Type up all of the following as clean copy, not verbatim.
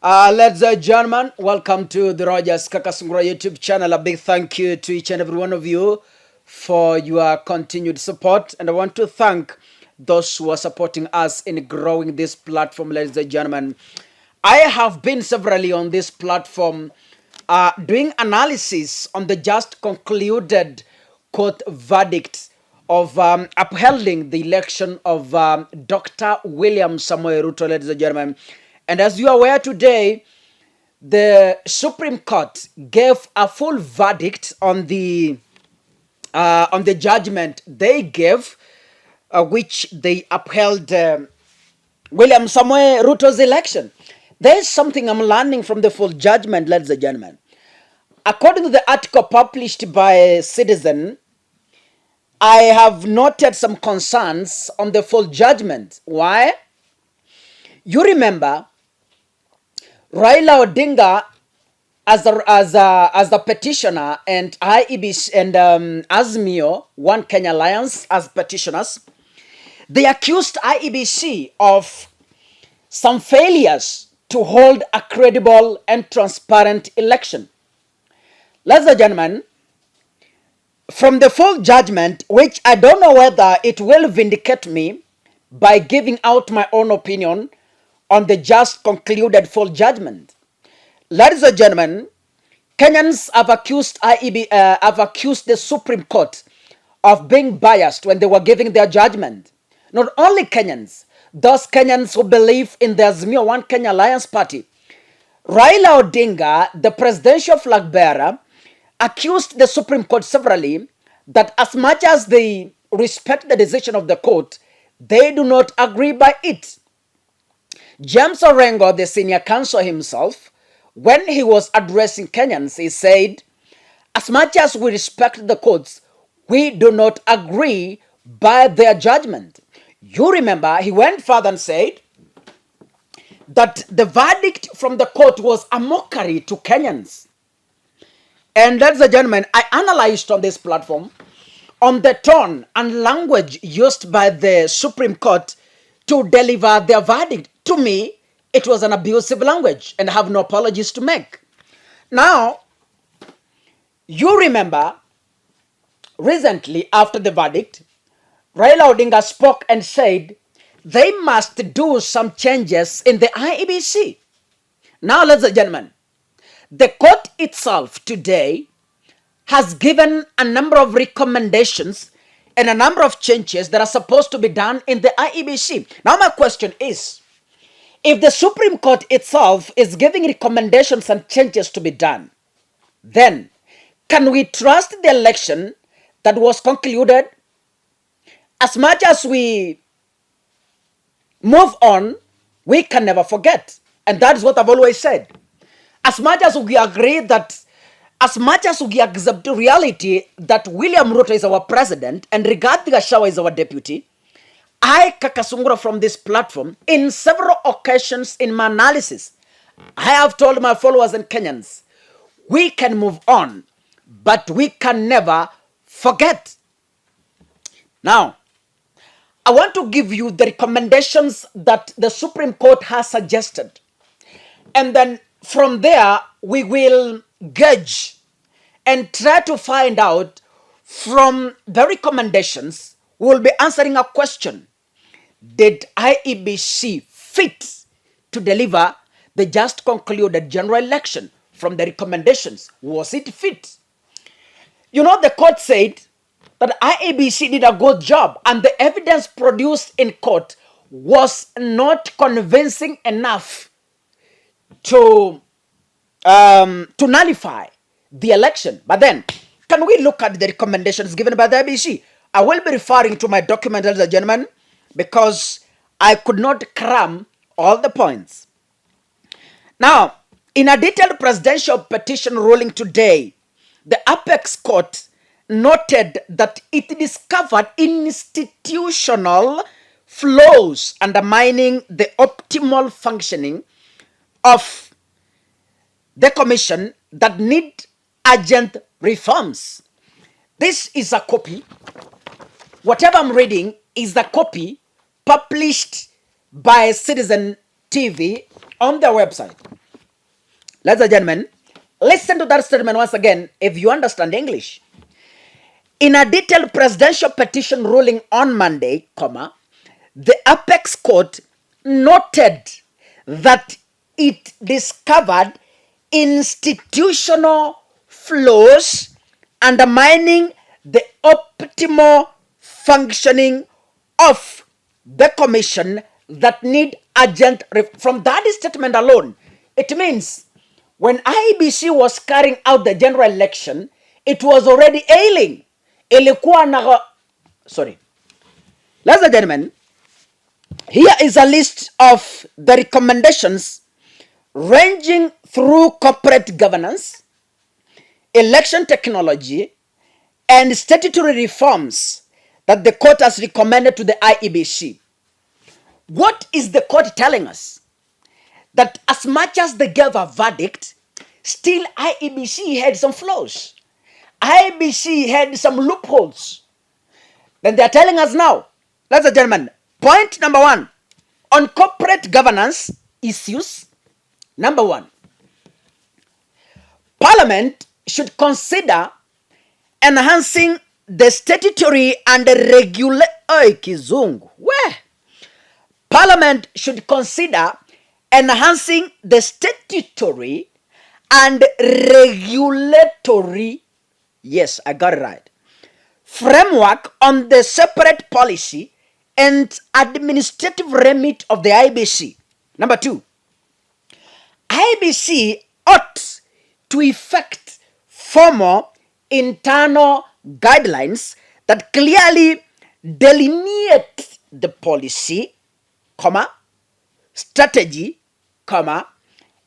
Ladies and gentlemen, welcome to the Rogers Kakasungura YouTube channel. A big thank you to each and every one of you for your continued support. And I want to thank those who are supporting us in growing this platform, ladies and gentlemen. I have been severally on this platform doing analysis on the just concluded court verdict of upholding the election of Dr. William Samoei Ruto, ladies and gentlemen. And as you are aware today, the Supreme Court gave a full verdict on the judgment they gave, which they upheld William Samoei Ruto's election. There is something I'm learning from the full judgment, ladies and gentlemen. According to the article published by Citizen, I have noted some concerns on the full judgment. Why? You remember Raila Odinga as the petitioner and IEBC and Azimio, One Kenya Alliance as petitioners, they accused IEBC of some failures to hold a credible and transparent election. Ladies and gentlemen, from the full judgment, which I don't know whether it will vindicate me by giving out my own opinion on the just concluded full judgment. Ladies and gentlemen, Kenyans have accused the Supreme Court of being biased when they were giving their judgment. Not only Kenyans, those Kenyans who believe in the Azimio One Kenya Alliance Party. Raila Odinga, the presidential flag bearer, accused the Supreme Court severally that as much as they respect the decision of the court, they do not agree by it. James Orengo, the senior counsel himself, when he was addressing Kenyans, he said, as much as we respect the courts, we do not agree by their judgment. You remember, he went further and said that the verdict from the court was a mockery to Kenyans. And ladies and gentlemen, I analyzed on this platform on the tone and language used by the Supreme Court to deliver their verdict. To me, it was an abusive language and I have no apologies to make. Now, you remember, recently after the verdict, Raila Odinga spoke and said they must do some changes in the IEBC. Now, ladies and gentlemen, the court itself today has given a number of recommendations and a number of changes that are supposed to be done in the IEBC. Now, my question is, if the Supreme Court itself is giving recommendations and changes to be done, then can we trust the election that was concluded? As much as we move on, we can never forget. And that is what I've always said. As much as we agree that, as much as we accept the reality that William Ruto is our president and Rigathi Gachagua is our deputy, I, Kakasungura, from this platform, in several occasions in my analysis, I have told my followers and Kenyans, we can move on, but we can never forget. Now, I want to give you the recommendations that the Supreme Court has suggested. And then from there, we will gauge and try to find out from the recommendations, we will be answering a question. Did IEBC fit to deliver the just concluded general election from the recommendations? Was it fit? You know, the court said that IEBC did a good job and the evidence produced in court was not convincing enough to nullify the election. But then, can we look at the recommendations given by the IEBC? I will be referring to my document, ladies and gentlemen, because I could not cram all the points. Now, in a detailed presidential petition ruling today, the Apex Court noted that it discovered institutional flaws undermining the optimal functioning of the commission that need urgent reforms. This is a copy. Whatever I'm reading is the copy published by Citizen TV on their website. Ladies and gentlemen, listen to that statement once again if you understand English. In a detailed presidential petition ruling on Monday, the Apex Court noted that it discovered institutional flaws undermining the optimal functioning of the commission that need urgent from that statement alone. It means when IEBC was carrying out the general election, it was already ailing. Ilikuwa na sorry. Ladies and gentlemen, here is a list of the recommendations ranging through corporate governance, election technology, and statutory reforms that the court has recommended to the IEBC. What is the court telling us? That as much as they gave a verdict, still IEBC had some flaws. IEBC had some loopholes. Then they are telling us now, ladies and gentlemen, point number 1, on corporate governance issues, number 1, Parliament should consider enhancing the statutory and Parliament should consider enhancing the statutory and regulatory, yes, I got it right, framework on the separate policy and administrative remit of the IEBC. Number 2, IEBC ought to effect formal internal guidelines that clearly delineate the policy, strategy,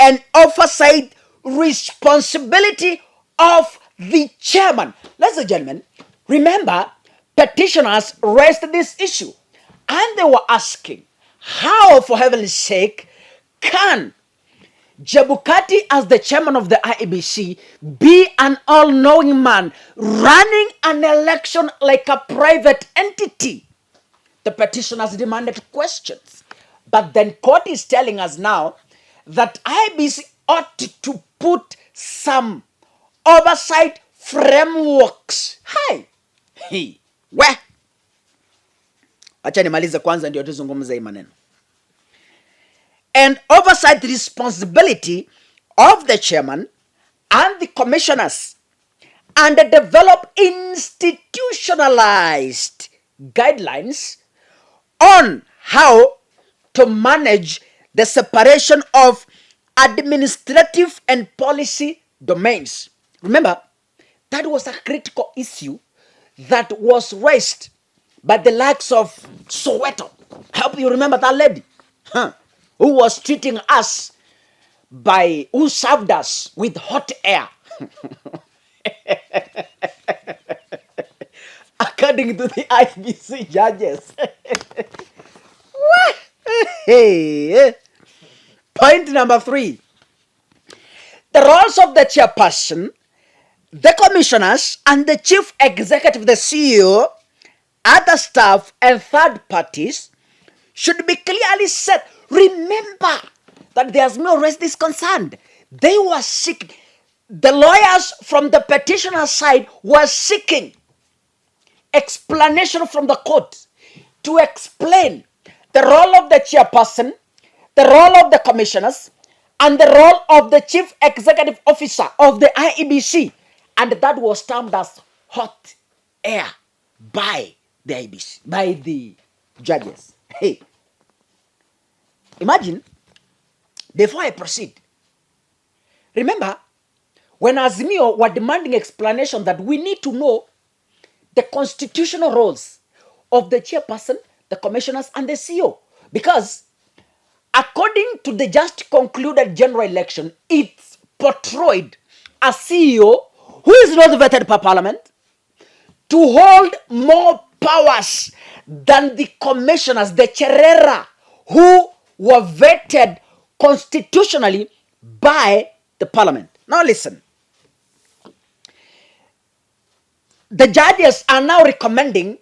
and oversight responsibility of the chairman. Ladies and gentlemen, remember, petitioners raised this issue and they were asking, how, for heaven's sake, can Chebukati, as the chairman of the IEBC, be an all-knowing man running an election like a private entity? The petitioners demanded questions. But then court is telling us now that IEBC ought to put some oversight frameworks. Acha nimalize kwanza ndio tuzungumze hii maneno. And oversight responsibility of the chairman and the commissioners, and develop institutionalized guidelines on how to manage the separation of administrative and policy domains. Remember, that was a critical issue that was raised by the likes of Soweto. I hope you remember that lady, who was treating us who served us with hot air. According to the IEBC judges. Point number 3. The roles of the chairperson, the commissioners, and the chief executive, the CEO, other staff, and third parties should be clearly set. Remember that there's no rest is concerned. They were seeking, the lawyers from the petitioner side were seeking explanation from the court to explain the role of the chairperson, the role of the commissioners, and the role of the chief executive officer of the IEBC. And that was termed as hot air by the IEBC, by the judges. Imagine, before I proceed, remember when Azimio were demanding explanation that we need to know the constitutional roles of the chairperson, the commissioners, and the CEO. Because according to the just concluded general election, it's portrayed a CEO who is not vetted by Parliament to hold more powers than the commissioners, the Cherera, who were vetted constitutionally by the Parliament. Now listen. The judges are now recommending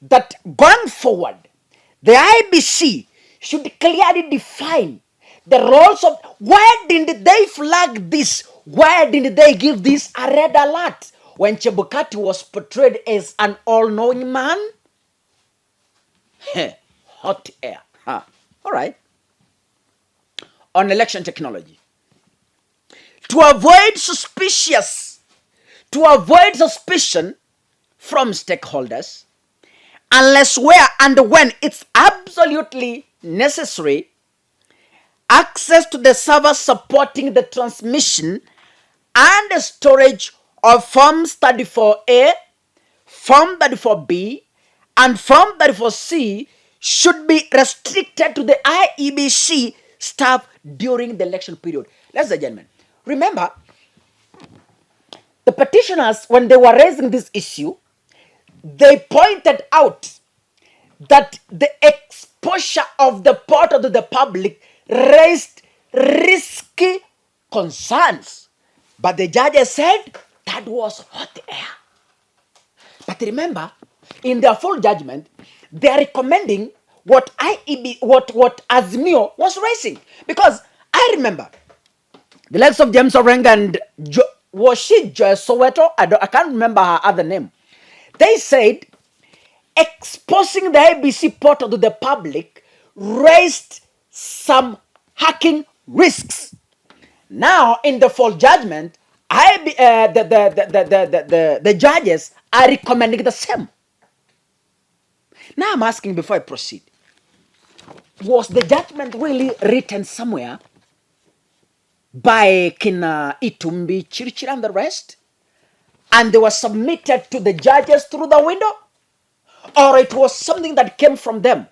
that going forward, the IEBC should clearly define The roles of, why didn't they flag this? Why didn't they give this a red alert when Chebukati was portrayed as an all-knowing man? Hot air. Huh. All right. On election technology. To avoid suspicion from stakeholders, unless where and when it's absolutely necessary, access to the server supporting the transmission and the storage of Forms 34A, Form 34B, and Form 34C should be restricted to the IEBC staff during the election period. Ladies and gentlemen, remember, the petitioners, when they were raising this issue, they pointed out that the exposure of the portal to the public raised risky concerns. But the judges said that was hot air. But remember, in their full judgment, they are recommending what Azimio was raising. Because I remember the likes of James Orenga and was she Soweto? I can't remember her other name. They said exposing the IEBC portal to the public raised some hacking risks. Now, in the full judgment, the judges are recommending the same. Now, I'm asking before I proceed, was the judgment really written somewhere by Kina Itumbi, Chirichiri, and the rest, and they were submitted to the judges through the window? Or it was something that came from them?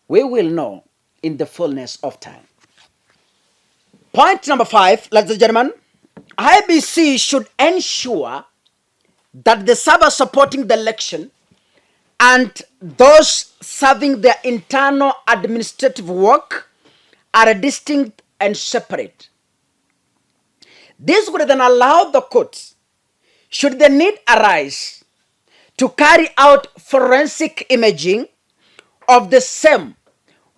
We will know in the fullness of time. Point number 5, ladies and gentlemen, IEBC should ensure that the server supporting the election and those serving their internal administrative work are distinct and separate. This would then allow the courts, should the need arise, to carry out forensic imaging of the same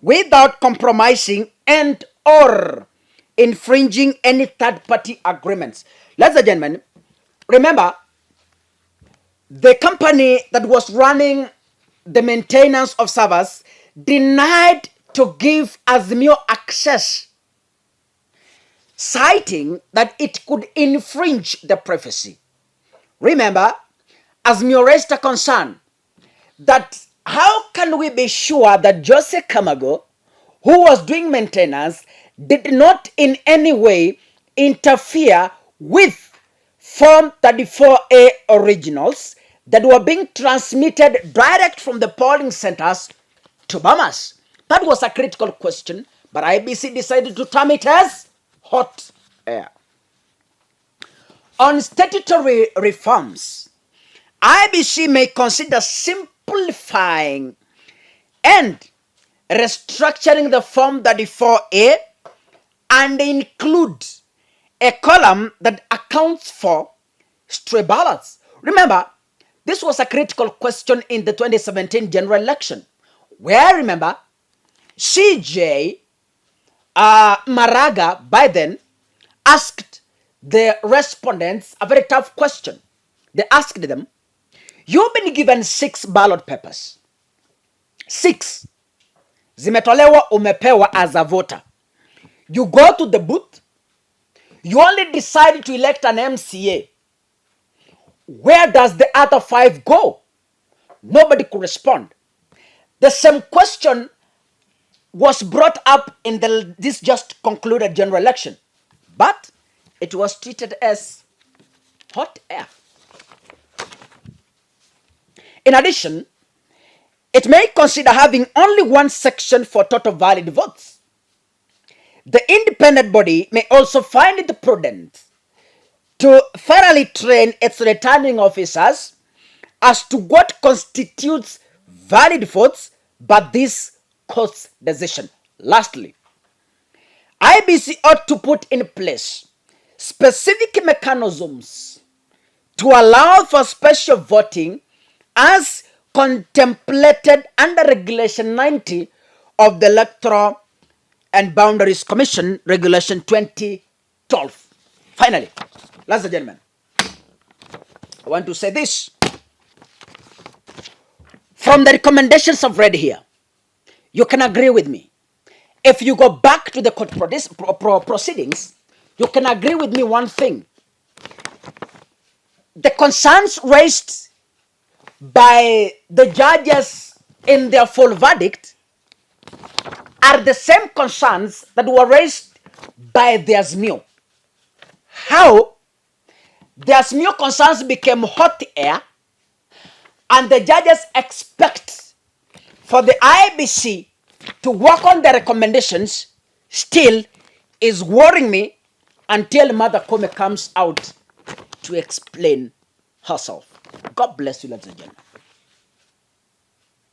without compromising and or infringing any third-party agreements. Ladies and gentlemen, remember, the company that was running the maintenance of servers denied to give Azimio access, citing that it could infringe the privacy. Remember, Azimio raised a concern that how can we be sure that Jose Kamago, who was doing maintenance, did not in any way interfere with Form 34A originals that were being transmitted direct from the polling centers to Bamas? That was a critical question, but IEBC decided to term it as hot air. On statutory reforms, IEBC may consider simplifying and restructuring the Form 34A and include a column that accounts for stray ballots. Remember, this was a critical question in the 2017 general election, where, remember, CJ Maraga by then asked the respondents a very tough question. They asked them, you've been given 6 ballot papers. 6. Zimetolewa, umepewa as a voter. You go to the booth. You only decide to elect an MCA. Where does the other 5 go? Nobody could respond. The same question was brought up in this just concluded general election, but it was treated as hot air. In addition, it may consider having only one section for total valid votes. The independent body may also find it prudent to thoroughly train its returning officers as to what constitutes valid votes, but this court's decision. Lastly, IEBC ought to put in place specific mechanisms to allow for special voting as contemplated under Regulation 90 of the Electoral and Boundaries Commission Regulation 2012. Finally, ladies and gentlemen, I want to say this. From the recommendations I've read here, you can agree with me. If you go back to the court proceedings, you can agree with me one thing. The concerns raised by the judges in their full verdict are the same concerns that were raised by the Azimio. How the Azimio concerns became hot air, and the judges expect for the IEBC to work on the recommendations still is worrying me until Mother Kome comes out to explain herself. God bless you, ladies and gentlemen.